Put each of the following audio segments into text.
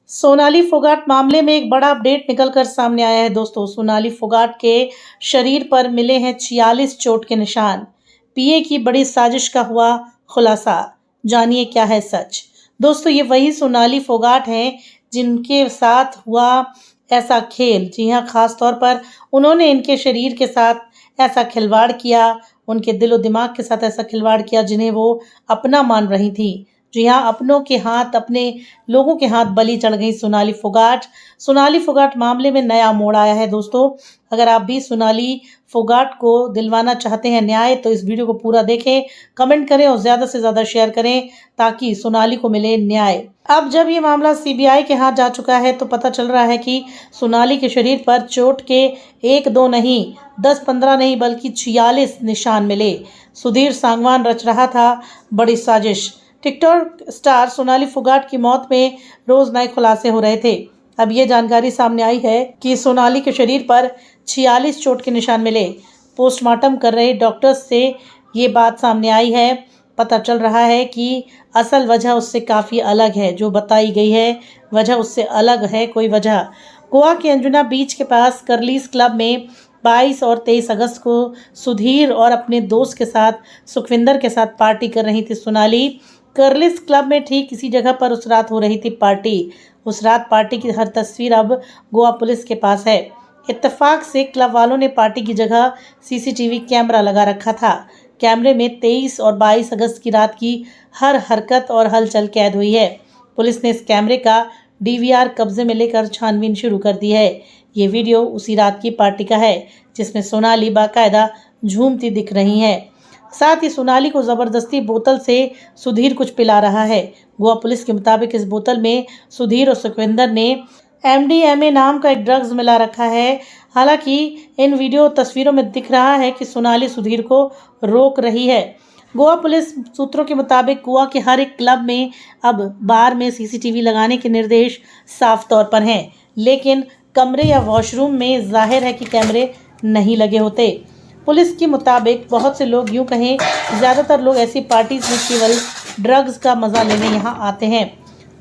सोनाली फोगाट मामले में एक बड़ा अपडेट निकलकर सामने आया है दोस्तों। सोनाली फोगाट के शरीर पर मिले हैं 46 चोट के निशान। पीए की बड़ी साजिश का हुआ खुलासा। जानिए क्या है सच। दोस्तों, ये वही सोनाली फोगाट हैं जिनके साथ हुआ ऐसा खेल। जी हाँ, खास तौर पर उन्होंने इनके शरीर के साथ ऐसा खिलवाड़ किया, उनके दिलो दिमाग के साथ ऐसा खिलवाड़ किया जिन्हें वो अपना मान रही थी। जी हाँ, अपनों के हाथ, अपने लोगों के हाथ बलि चढ़ गई सोनाली फोगाट। सोनाली फोगाट मामले में नया मोड़ आया है दोस्तों। अगर आप भी सोनाली फोगाट को दिलवाना चाहते हैं न्याय, तो इस वीडियो को पूरा देखें, कमेंट करें और ज़्यादा से ज़्यादा शेयर करें ताकि सोनाली को मिले न्याय। अब जब ये मामला सीबीआई के हाथ जा चुका है तो पता चल रहा है कि सोनाली के शरीर पर चोट के 1-2 नहीं, 10-15 नहीं बल्कि 46 निशान मिले। सुधीर सांगवान रच रहा था बड़ी साजिश। टिकटॉक स्टार सोनाली फोगाट की मौत में रोज नए खुलासे हो रहे थे। अब ये जानकारी सामने आई है कि सोनाली के शरीर पर 46 चोट के निशान मिले। पोस्टमार्टम कर रहे डॉक्टर्स से ये बात सामने आई है। पता चल रहा है कि असल वजह उससे काफ़ी अलग है। जो बताई गई है वजह उससे अलग है कोई वजह। गोवा के अंजुना बीच के पास कर्लीज क्लब में 22 और 23 अगस्त को सुधीर और अपने दोस्त के साथ सुखविंदर के साथ पार्टी कर रही थी सोनाली। कर्लिस क्लब में ठीक इसी जगह पर उस रात हो रही थी पार्टी। उस रात पार्टी की हर तस्वीर अब गोवा पुलिस के पास है। इत्तेफाक से क्लब वालों ने पार्टी की जगह सीसीटीवी कैमरा लगा रखा था। कैमरे में 23 और 22 अगस्त की रात की हर हरकत और हलचल कैद हुई है। पुलिस ने इस कैमरे का डीवीआर कब्जे में लेकर छानबीन शुरू कर दी है। ये वीडियो उसी रात की पार्टी का है जिसमें सोनाली बाकायदा झूमती दिख रही है। साथ ही सोनाली को जबरदस्ती बोतल से सुधीर कुछ पिला रहा है। गोवा पुलिस के मुताबिक इस बोतल में सुधीर और सुखविंदर ने एमडीएमए नाम का एक ड्रग्स मिला रखा है। हालांकि इन वीडियो तस्वीरों में दिख रहा है कि सोनाली सुधीर को रोक रही है। गोवा पुलिस सूत्रों के मुताबिक गोवा के हर एक क्लब में अब बार में सीसीटीवी लगाने के निर्देश साफ तौर पर हैं, लेकिन कमरे या वॉशरूम में जाहिर है कि कैमरे नहीं लगे होते। पुलिस के मुताबिक बहुत से लोग, यूं कहें ज़्यादातर लोग ऐसी पार्टीज में केवल ड्रग्स का मज़ा लेने यहाँ आते हैं।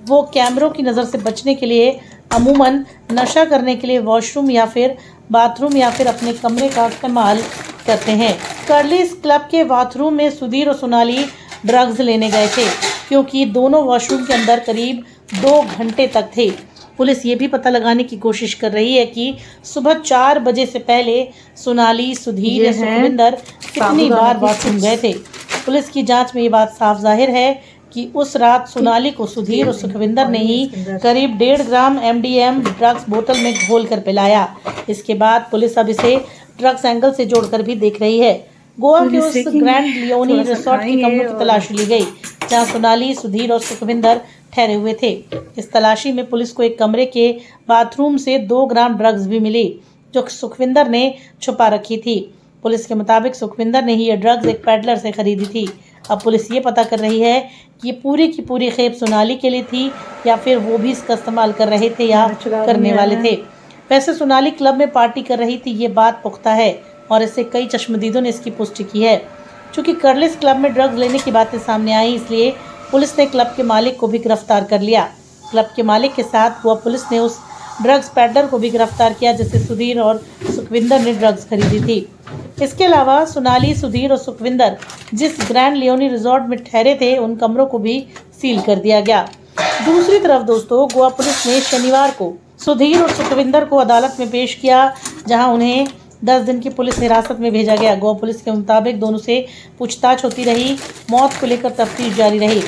वो कैमरों की नज़र से बचने के लिए अमूमन नशा करने के लिए वॉशरूम या फिर बाथरूम या फिर अपने कमरे का इस्तेमाल करते हैं। कर्लिस क्लब के बाथरूम में सुधीर और सोनाली ड्रग्स लेने गए थे क्योंकि दोनों वॉशरूम के अंदर करीब 2 घंटे तक थे। पुलिस ये भी पता लगाने की कोशिश कर रही है कि सुबह 4 बजे से पहले सोनाली, सुधीर या सुखविंदर कितनी बार वॉशरूम गए थे। पुलिस की जांच में ये बात साफ जाहिर है कि उस रात सोनाली को सुधीर और सुखविंदर ने ही करीब 1.5 ग्राम एमडीएम ड्रग्स बोतल में घोल कर पिलाया। इसके बाद पुलिस अब इसे ड्रग्स एंगल से जोड़कर भी देख रही है। गोवा के उस ग्रैंड लियोनी रिसोर्ट के कमरों की तलाशी ली गई जहां सोनाली, सुधीर और सुखविंदर ठहरे हुए थे। इस तलाशी में पुलिस को एक कमरे के बाथरूम से 2 ग्राम ड्रग्स भी मिली जो सुखविंदर ने छुपा रखी थी। पुलिस के मुताबिक सुखविंदर ने ही ये ड्रग्स एक पैडलर से खरीदी थी। अब पुलिस ये पता कर रही है कि ये पूरी की पूरी खेप सोनाली के लिए थी या फिर वो भी इसका इस्तेमाल कर रहे थे या करने वाले थे। वैसे सोनाली क्लब में पार्टी कर रही थी, ये बात पुख्ता है और इससे कई चश्मदीदों ने इसकी पुष्टि की है। चूँकि कर्लिस क्लब में ड्रग्स लेने की बातें सामने आई, इसलिए पुलिस ने क्लब के मालिक को भी गिरफ्तार कर लिया। क्लब के मालिक के साथ गोवा पुलिस ने उस ड्रग्स पैडलर को भी गिरफ्तार किया जिससे सुधीर और सुखविंदर ने ड्रग्स खरीदी थी। इसके अलावा सोनाली, सुधीर और सुखविंदर जिस ग्रैंड लियोनी रिजॉर्ट में ठहरे थे उन कमरों को भी सील कर दिया गया। दूसरी तरफ दोस्तों, गोवा पुलिस ने शनिवार को सुधीर और सुखविंदर को अदालत में पेश किया जहां उन्हें 10 दिन की पुलिस हिरासत में भेजा गया। गोवा पुलिस के मुताबिक दोनों से पूछताछ होती रही। मौत को लेकर तफ्तीश जारी रही,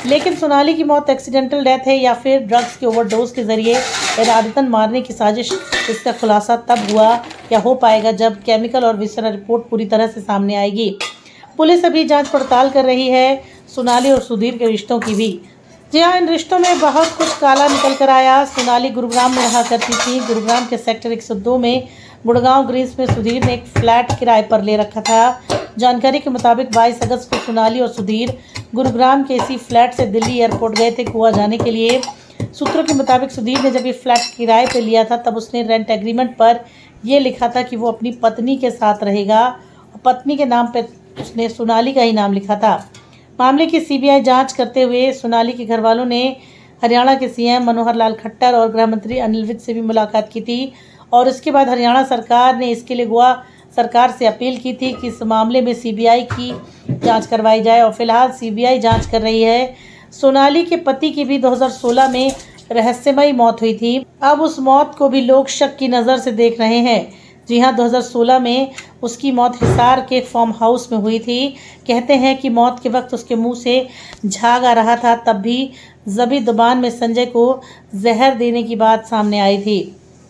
लेकिन सोनाली की मौत एक्सीडेंटल डेथ है या फिर ड्रग्स के ओवरडोज के जरिए इरादतन मारने की साजिश, इसका खुलासा तब हुआ या हो पाएगा जब केमिकल और विसरा रिपोर्ट पूरी तरह से सामने आएगी। पुलिस अभी जांच पड़ताल कर रही है सोनाली और सुधीर के रिश्तों की भी। जी हाँ, इन रिश्तों में बहुत कुछ काला निकल कर आया। सोनाली गुरुग्राम में रहा करती थी। गुरुग्राम के सेक्टर 102 में गुड़गांव ग्रीस में सुधीर ने एक फ्लैट किराए पर ले रखा था। जानकारी के मुताबिक 22 अगस्त को सोनाली और सुधीर गुरुग्राम के इसी फ्लैट से दिल्ली एयरपोर्ट गए थे गोवा जाने के लिए। सूत्रों के मुताबिक सुधीर ने जब ये फ्लैट किराए पर लिया था तब उसने रेंट एग्रीमेंट पर यह लिखा था कि वो अपनी पत्नी के साथ रहेगा और पत्नी के नाम पर उसने सोनाली का ही नाम लिखा था। मामले की सीबीआई जांच करते हुए सोनाली के घर वालों ने हरियाणा के सीएम मनोहर लाल खट्टर और गृह मंत्री अनिल विज से भी मुलाकात की थी और इसके बाद हरियाणा सरकार ने इसके लिए गोवा सरकार से अपील की थी कि इस मामले में सीबीआई की जांच करवाई जाए और फिलहाल सीबीआई जांच कर रही है। सोनाली के पति की भी 2016 में रहस्यमयी मौत हुई थी। अब उस मौत को भी लोग शक की नज़र से देख रहे हैं। जी हां, 2016 में उसकी मौत हिसार के फार्म हाउस में हुई थी। कहते हैं कि मौत के वक्त उसके मुंह से झाग आ रहा था, तब भी ज़बी ज़ुबान में संजय को जहर देने की बात सामने आई थी।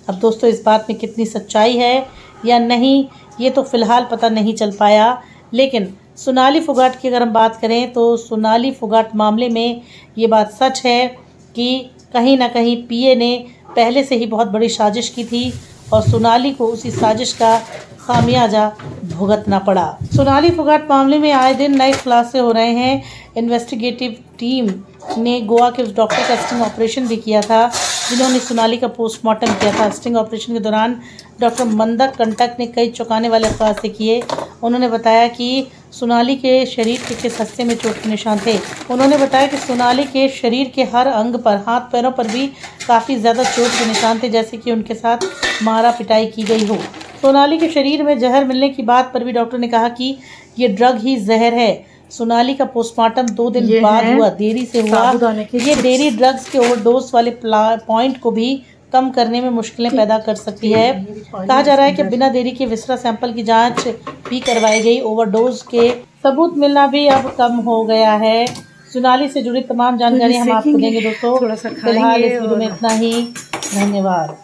अब दोस्तों, इस बात में कितनी सच्चाई है या नहीं, ये तो फ़िलहाल पता नहीं चल पाया। लेकिन सोनाली फोगाट की अगर हम बात करें तो सोनाली फोगाट मामले में ये बात सच है कि कहीं ना कहीं पीए ने पहले से ही बहुत बड़ी साजिश की थी और सोनाली को उसी साजिश का खामियाजा भुगतना पड़ा। सोनाली फोगाट मामले में आए दिन नए खुलासे हो रहे हैं। इन्वेस्टिगेटिव टीम ने गोवा के उस डॉक्टर का स्टिंग ऑपरेशन भी किया था जिन्होंने सोनाली का पोस्टमार्टम किया था। स्टिंग ऑपरेशन के दौरान डॉक्टर मंदक कंटक ने कई चौंकाने वाले खुलासे किए। उन्होंने बताया कि सोनाली के शरीर के किस हिस्से में चोट के निशान थे। उन्होंने बताया कि सोनाली के शरीर के हर अंग पर, हाथ पैरों पर भी काफ़ी ज़्यादा चोट के निशान थे, जैसे कि उनके साथ मारा पिटाई की गई हो। सोनाली के शरीर में जहर मिलने की बात पर भी डॉक्टर ने कहा कि ये ड्रग ही जहर है। सोनाली का पोस्टमार्टम 2 दिन बाद हुआ, देरी से हुआ। ये देरी ड्रग्स के ओवरडोज वाले पॉइंट को भी कम करने में मुश्किलें पैदा कर सकती है। कहा जा रहा है कि बिना देरी के विसरा सैंपल की जांच भी करवाई गई। ओवरडोज के सबूत मिलना भी अब कम हो गया है। सोनाली से जुड़ी तमाम जानकारी हम आपको देंगे दोस्तों। फिलहाल इस वीडियो में इतना ही। धन्यवाद।